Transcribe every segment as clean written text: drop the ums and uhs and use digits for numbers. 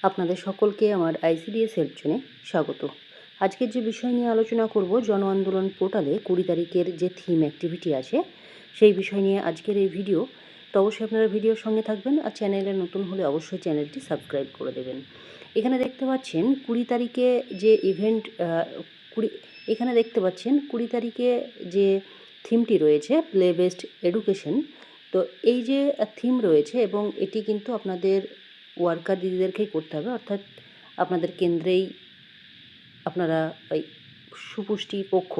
আপনাদের সকলকে আমার আইসিডিএস হেল্প জোনে স্বাগত। আজকের যে বিষয় নিয়ে আলোচনা করব, জন আন্দোলন পোর্টালে 20 তারিখের যে থিম অ্যাক্টিভিটি আছে সেই বিষয় নিয়ে আজকের এই ভিডিও। তো অবশ্যই আপনারা ভিডিওর সঙ্গে থাকবেন, আর চ্যানেলে নতুন হলে অবশ্যই চ্যানেলটি সাবস্ক্রাইব করে দেবেন। এখানে দেখতে পাচ্ছেন 20 তারিখে যে ইভেন্ট, এখানে দেখতে পাচ্ছেন 20 তারিখে যে থিমটি রয়েছে প্লে বেসড এডুকেশন। তো এই যে থিম রয়েছে এবং এটি কিন্তু আপনাদের ওয়ার্কার দিদিদেরকেই করতে হবে, অর্থাৎ আপনাদের কেন্দ্রেই আপনারা ওই সুপুষ্টি পক্ষ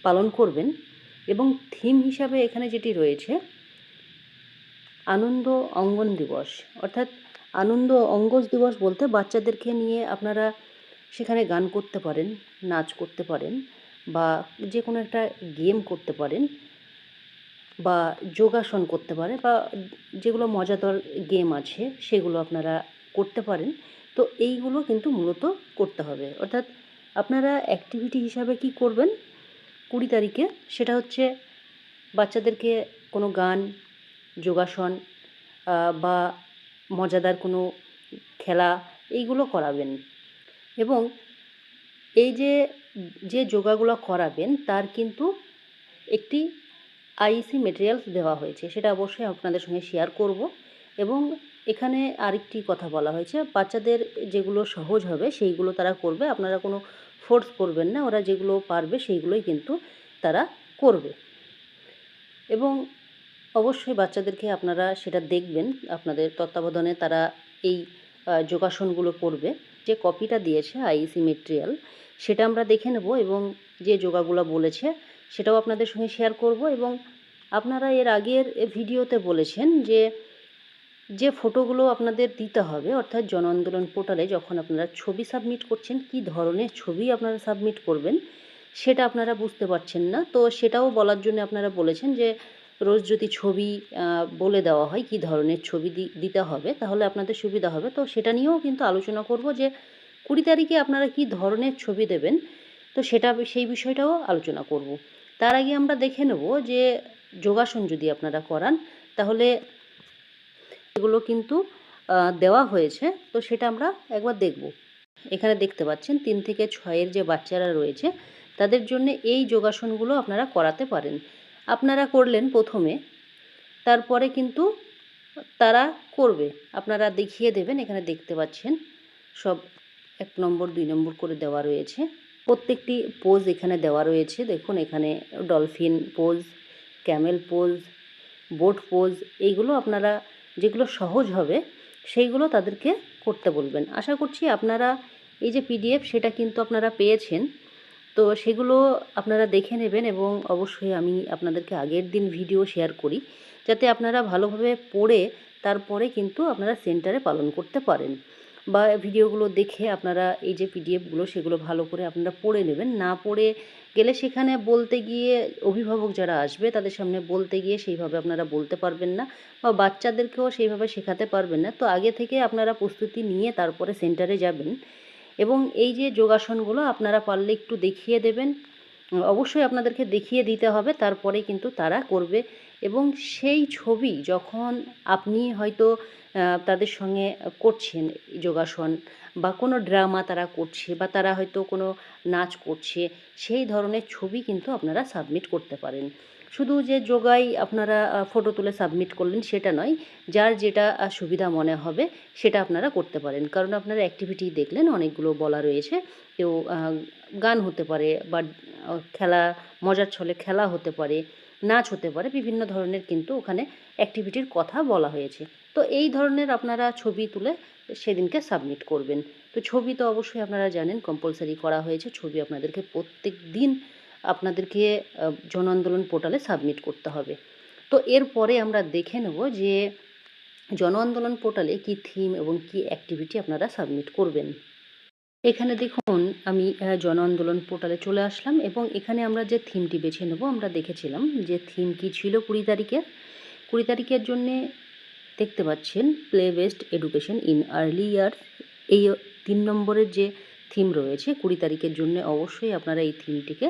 পালন করবেন। এবং থিম হিসাবে এখানে যেটি রয়েছে আনন্দ অঙ্গন দিবস, অর্থাৎ আনন্দ অঙ্গজ দিবস বলতে বাচ্চাদেরকে নিয়ে আপনারা সেখানে গান করতে পারেন, নাচ করতে পারেন, বা যে কোনো একটা গেম করতে পারেন, বা যোগাসন করতে পারে, বা যেগুলো মজাদার গেম আছে সেগুলো আপনারা করতে পারেন। তো এইগুলো কিন্তু মূলত করতে হবে, অর্থাৎ আপনারা অ্যাক্টিভিটি হিসাবে কি করবেন 20 তারিখে, সেটা হচ্ছে বাচ্চাদেরকে কোনো গান, যোগাসন বা মজাদার কোনো খেলা এইগুলো করাবেন। এবং এই যে যে যোগাগুলো করাবেন তার কিন্তু একটি আইসি মেটেরিয়ালস দেওয়া হয়েছে, সেটা অবশ্যই আপনাদের সঙ্গে শেয়ার করব। এবং এখানে আরেকটি কথা বলা হয়েছে, বাচ্চাদের যেগুলো সহজ হবে সেইগুলো তারা করবে, আপনারা কোনো ফোর্স করবেন না, ওরা যেগুলো পারবে সেইগুলোই কিন্তু তারা করবে। এবং অবশ্যই বাচ্চাদেরকে আপনারা সেটা দেখবেন, আপনাদের তত্ত্বাবধানে তারা এই যোগাসনগুলো করবে। যে কপিটা দিয়েছে আইসি মেটেরিয়াল সেটা আমরা দেখে নেব, এবং যে যোগাগুলো বলেছে সেটাও আপনাদের সঙ্গে শেয়ার করব। এবং আপনারা এর আগের ভিডিওতে বলেছেন যে যে ফটোগুলো আপনাদের দিতে হবে, অর্থাৎ জন আন্দোলন পোর্টালে যখন আপনারা ছবি সাবমিট করছেন কী ধরনের ছবি আপনারা সাবমিট করবেন সেটা আপনারা বুঝতে পারছেন না। তো সেটাও বলার জন্য আপনারা বলেছেন যে রোজ যদি ছবি বলে দেওয়া হয় কী ধরনের ছবি দিতে হবে তাহলে আপনাদের সুবিধা হবে। তো সেটা নিয়েও কিন্তু আলোচনা করব যে 20 তারিখে আপনারা কী ধরনের ছবি দেবেন, তো সেটা সেই বিষয়টাও আলোচনা করব। তার আগে আমরা দেখে নেব যে যোগাসন যদি আপনারা করান তাহলে এগুলো কিন্তু দেওয়া হয়েছে, তো সেটা আমরা একবার দেখব। এখানে দেখতে পাচ্ছেন 3 থেকে 6-এর যে বাচ্চারা রয়েছে তাদের জন্য এই যোগাসনগুলো আপনারা করাতে পারেন। আপনারা করলেন প্রথমে, তারপরে কিন্তু তারা করবে, আপনারা দেখিয়ে দেবেন। এখানে দেখতে পাচ্ছেন সব 1 নম্বর 2 নম্বর করে দেওয়া রয়েছে, প্রত্যেকটি পোজ এখানে দেওয়া রয়েছে। দেখুন এখানে dolphin pose, Camel pose, boat pose, এইগুলো আপনারা যেগুলো সহজ হবে সেইগুলো তাদেরকে করতে বলবেন। আশা করছি আপনারা এই যে পিডিএফ সেটা কিন্তু আপনারা পেয়েছেন, তো সেগুলো আপনারা দেখে নেবেন। এবং অবশ্যই আমি আপনাদেরকে আগের দিন ভিডিও শেয়ার করি যাতে আপনারা ভালোভাবে পড়ে তারপরে কিন্তু আপনারা সেন্টারে পালন করতে পারেন, বা ভিডিওগুলো দেখে আপনারা এই যে পিডিএফগুলো সেগুলো ভালো করে আপনারা পড়ে নেবেন। না পড়ে গেলে সেখানে বলতে গিয়ে অভিভাবক যারা আসবে তাদের সামনে বলতে গিয়ে সেইভাবে আপনারা বলতে পারবেন না, বা বাচ্চাদেরকেও সেইভাবে শেখাতে পারবেন না। তো আগে থেকে আপনারা প্রস্তুতি নিয়ে তারপরে সেন্টারে যাবেন। এবং এই যে যোগাসনগুলো আপনারা পারলে একটু দেখিয়ে দেবেন, অবশ্যই আপনাদেরকে দেখিয়ে দিতে হবে, তারপরে কিন্তু তারা করবে। এবং সেই ছবি যখন আপনি হয়তো তাদের সঙ্গে করছেন যোগাসন, বা কোনো ড্রামা তারা করছে, বা তারা হয়তো কোনো নাচ করছে, সেই ধরনের ছবি কিন্তু আপনারা সাবমিট করতে পারেন। শুধু যে যোগাই আপনারা ফটো তুলে সাবমিট করলেন সেটা নয়, যার যেটা সুবিধা মনে হবে সেটা আপনারা করতে পারেন। কারণ আপনারা অ্যাক্টিভিটি দেখলেন অনেকগুলো বলা রয়েছে, কেউ গান হতে পারে, বা খেলা, মজার ছলে খেলা হতে পারে, নাচ হতে পারে, বিভিন্ন ধরনের কিন্তু ওখানে অ্যাক্টিভিটির কথা বলা হয়েছে। তো এই ধরনের আপনারা ছবি তুলে সেদিনকে সাবমিট করবেন। তো ছবি তো অবশ্যই আপনারা জানেন কম্পালসারি করা হয়েছে, ছবি আপনাদেরকে প্রত্যেক দিন আপনাদেরকে জন আন্দোলন পোর্টালে সাবমিট করতে হবে। তো এরপরে আমরা দেখে নেব যে জন আন্দোলন পোর্টালে কী থিম এবং কী অ্যাক্টিভিটি আপনারা সাবমিট করবেন। এখানে দেখুন আমি জন আন্দোলন পোর্টালে চলে আসলাম, এবং এখানে আমরা যে থিমটি বেছে নেব, আমরা দেখেছিলাম যে থিম কী ছিল 20 তারিখের। 20 তারিখের জন্যে দেখতে পাচ্ছেন play based education in early year, এই 3 নম্বরের যে থিম রয়েছে 20 তারিখের জন্য অবশ্যই আপনারা এই থিমটিকে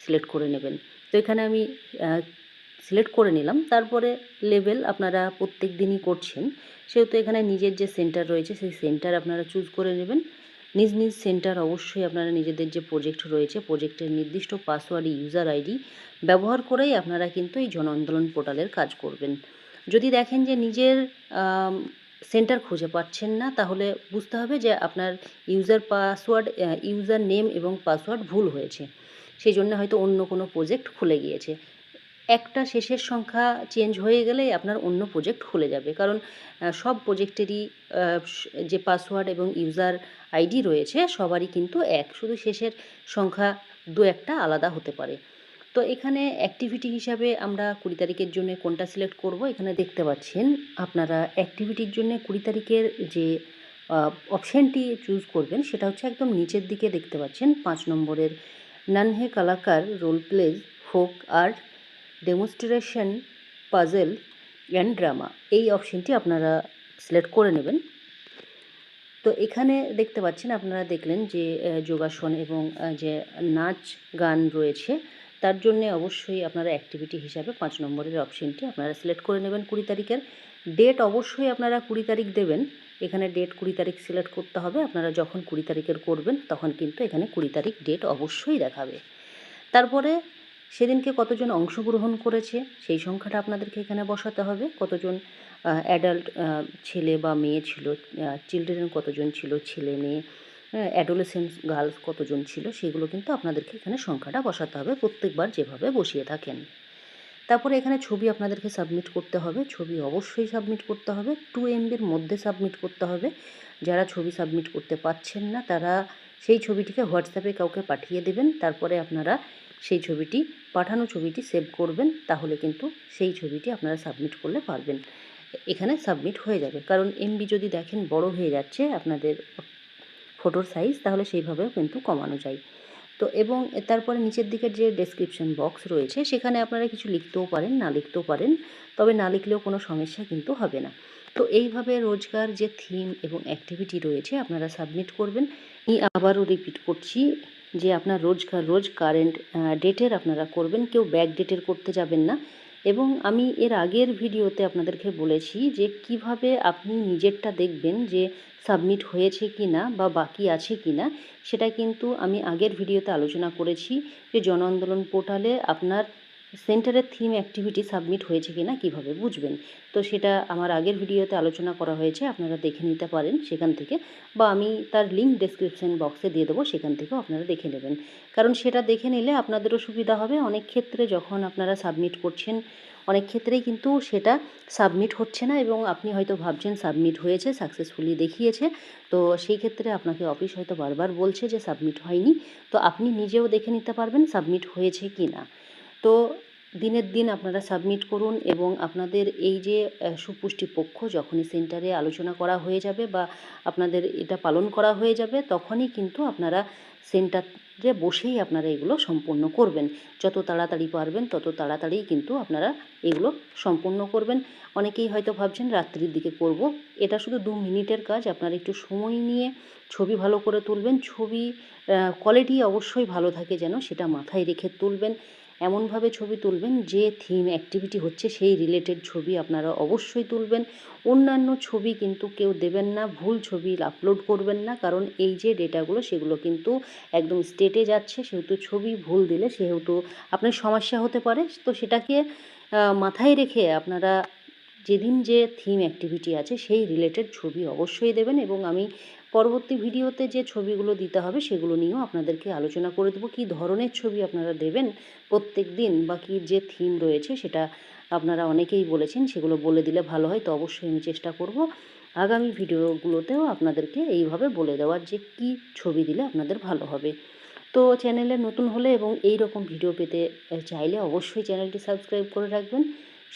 সিলেক্ট করে নেবেন। তো এখানে আমি সিলেক্ট করে নিলাম। তারপরে লেভেল আপনারা প্রত্যেক দিনই করছেন, সেহেতু এখানে নিজের যে সেন্টার রয়েছে সেই সেন্টার আপনারা চুজ করে নেবেন। নিজ নিজ সেন্টার অবশ্যই আপনারা নিজেদের যে প্রজেক্ট রয়েছে প্রজেক্টের নির্দিষ্ট পাসওয়ার্ড, ইউজার আইডি ব্যবহার করেই আপনারা কিন্তু এই জন আন্দোলন পোর্টালের কাজ করবেন। যদি দেখেন যে নিজের সেন্টার খুঁজে পাচ্ছেন না, তাহলে বুঝতে হবে যে আপনার ইউজার নেম এবং পাসওয়ার্ড ভুল হয়েছে, সেই জন্য হয়তো অন্য কোনো প্রজেক্ট খুলে গিয়েছে। একটা শেষের সংখ্যা চেঞ্জ হয়ে গেলেই আপনার অন্য প্রজেক্ট খুলে যাবে, কারণ সব প্রজেক্টেরই যে পাসওয়ার্ড এবং ইউজার আইডি রয়েছে সবারই কিন্তু এক, শুধু শেষের সংখ্যা দু একটা আলাদা হতে পারে। তো এখানে অ্যাক্টিভিটি হিসাবে আমরা 20 তারিখের জন্য কোনটা সিলেক্ট করব, এখানে দেখতে পাচ্ছেন আপনারা অ্যাক্টিভিটির জন্য 20 তারিখের যে অপশানটি চুজ করবেন সেটা হচ্ছে একদম নিচের দিকে দেখতে পাচ্ছেন 5 নম্বরের Nanhe Kalakar role plays folk art demonstration puzzle and drama, এই অপশানটি আপনারা সিলেক্ট করে নেবেন। তো এখানে দেখতে পাচ্ছেন, আপনারা দেখলেন যে যোগাসন এবং যে নাচ গান রয়েছে, তার জন্যে অবশ্যই আপনারা অ্যাক্টিভিটি হিসাবে 5 নম্বরের অপশানটি আপনারা সিলেক্ট করে নেবেন 20 তারিখের। ডেট অবশ্যই আপনারা 20 তারিখ দেবেন, এখানে ডেট 20 তারিখ সিলেক্ট করতে হবে। আপনারা যখন 20 তারিখের করবেন তখন কিন্তু এখানে 20 তারিখ ডেট অবশ্যই দেখাবে। তারপরে সেদিনকে কতজন অংশগ্রহণ করেছে সেই সংখ্যাটা আপনাদেরকে এখানে বসাতে হবে। কতজন অ্যাডাল্ট ছেলে বা মেয়ে ছিল, চিলড্রেন কতজন ছিল, ছেলে মেয়ে, অ্যাডোলেসেন্ট গার্লস কতজন ছিল, সেগুলো কিন্তু আপনাদেরকে এখানে সংখ্যাটা বসাতে হবে প্রত্যেকবার যেভাবে বসিয়ে থাকেন। তারপরে এখানে ছবি আপনাদেরকে সাবমিট করতে হবে, ছবি অবশ্যই সাবমিট করতে হবে, 2 MBর মধ্যে সাবমিট করতে হবে। যারা ছবি সাবমিট করতে পারছেন না তারা সেই ছবিটিকে হোয়াটসঅ্যাপে কাউকে পাঠিয়ে দেবেন, তারপরে আপনারা সেই ছবিটি পাঠানো ছবিটি সেভ করবেন, তাহলে কিন্তু সেই ছবিটি আপনারা সাবমিট করলে পারবেন, এখানে সাবমিট হয়ে যাবে। কারণ MB যদি দেখেন বড় হয়ে যাচ্ছে আপনাদের ফটোর সাইজ, তাহলে সেইভাবেও কিন্তু কমানো যায়। তো এবং তারপরে নিচের দিকের যে ডেসক্রিপশন বক্স রয়েছে সেখানে আপনারা কিছু লিখতেও পারেন, না লিখতেও পারেন, তবে না লিখলেও কোনো সমস্যা কিন্তু হবে না। তো এইভাবে রোজকার যে থিম এবং অ্যাক্টিভিটি রয়েছে আপনারা সাবমিট করবেন। আমি আবারও রিপিট করছি যে আপনার রোজ কারেন্ট ডেটের আপনারা করবেন, কেউ ব্যাক ডেটের করতে যাবেন না। এবং আমি এর আগের ভিডিওতে আপনাদেরকে বলেছি যে কিভাবে আপনি নিজেরটা দেখবেন যে সাবমিট হয়েছে কি না বা বাকি আছে কি না, সেটা কিন্তু আমি আগের ভিডিওতে আলোচনা করেছি যে জন আন্দোলন পোর্টালে আপনার সেন্টারের থিম অ্যাক্টিভিটি সাবমিট হয়েছে কি না কীভাবে বুঝবেন। তো সেটা আমার আগের ভিডিওতে আলোচনা করা হয়েছে, আপনারা দেখে নিতে পারেন সেখান থেকে, বা আমি তার লিঙ্ক ডেসক্রিপশন বক্সে দিয়ে দেবো, সেখান থেকেও আপনারা দেখে নেবেন। কারণ সেটা দেখে নিলে আপনাদেরও সুবিধা হবে। অনেক ক্ষেত্রে যখন আপনারা সাবমিট করছেন অনেক ক্ষেত্রেই কিন্তু সেটা সাবমিট হচ্ছে না এবং আপনি হয়তো ভাবছেন সাবমিট হয়েছে, সাকসেসফুলি দেখিয়েছে, তো সেই ক্ষেত্রে আপনাকে অফিস হয়তো বারবার বলছে যে সাবমিট হয়নি। তো আপনি নিজেও দেখে নিতে পারবেন সাবমিট হয়েছে কি না। তো দিনের দিন আপনারা সাবমিট করুন এবং আপনাদের এই যে সুপুষ্টি পক্ষ যখনই সেন্টারে আলোচনা করা হয়ে যাবে বা আপনাদের এটা পালন করা হয়ে যাবে, তখনই কিন্তু আপনারা সেন্টারে বসেই আপনারা এগুলো সম্পূর্ণ করবেন। যত তাড়াতাড়ি পারবেন তত তাড়াতাড়ি কিন্তু আপনারা এগুলো সম্পূর্ণ করবেন। অনেকেই হয়তো ভাবছেন রাত্রির দিকে করব, এটা শুধু 2 মিনিটের কাজ। আপনারা একটু সময় নিয়ে ছবি ভালো করে তুলবেন, ছবি কোয়ালিটি অবশ্যই ভালো থাকে যেন, সেটা মাথায় রেখে তুলবেন। এমনভাবে ছবি তুলবেন যে থিম অ্যাক্টিভিটি হচ্ছে সেই রিলেটেড ছবি আপনারা অবশ্যই তুলবেন। অন্যান্য ছবি কিন্তু কেউ দেবেন না, ভুল ছবি আপলোড করবেন না, কারণ এই যে ডেটাগুলো সেগুলো কিন্তু একদম স্টেটে যাচ্ছে, সেহেতু ছবি ভুল দিলে সেহেতু আপনার সমস্যা হতে পারে। তো সেটাকে মাথায় রেখে আপনারা যেদিন যে থিম অ্যাক্টিভিটি আছে সেই রিলেটেড ছবি অবশ্যই দেবেন। এবং আমি পরবর্তী ভিডিওতে যে ছবিগুলো দিতে হবে সেগুলো নিয়েও আপনাদেরকে আলোচনা করে দেবো, কী ধরনের ছবি আপনারা দেবেন প্রত্যেক দিন, বা কী যে থিম রয়েছে সেটা আপনারা অনেকেই বলেছেন, সেগুলো বলে দিলে ভালো হয়। তো অবশ্যই আমি চেষ্টা করব আগামী ভিডিওগুলোতেও আপনাদেরকে এইভাবে বলে দেওয়ার যে কী ছবি দিলে আপনাদের ভালো হবে। তো চ্যানেলে নতুন হলে এবং এই রকম ভিডিও পেতে চাইলে অবশ্যই চ্যানেলটি সাবস্ক্রাইব করে রাখবেন।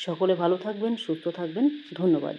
সকলে ভালো থাকবেন, সুস্থ থাকবেন, ধন্যবাদ।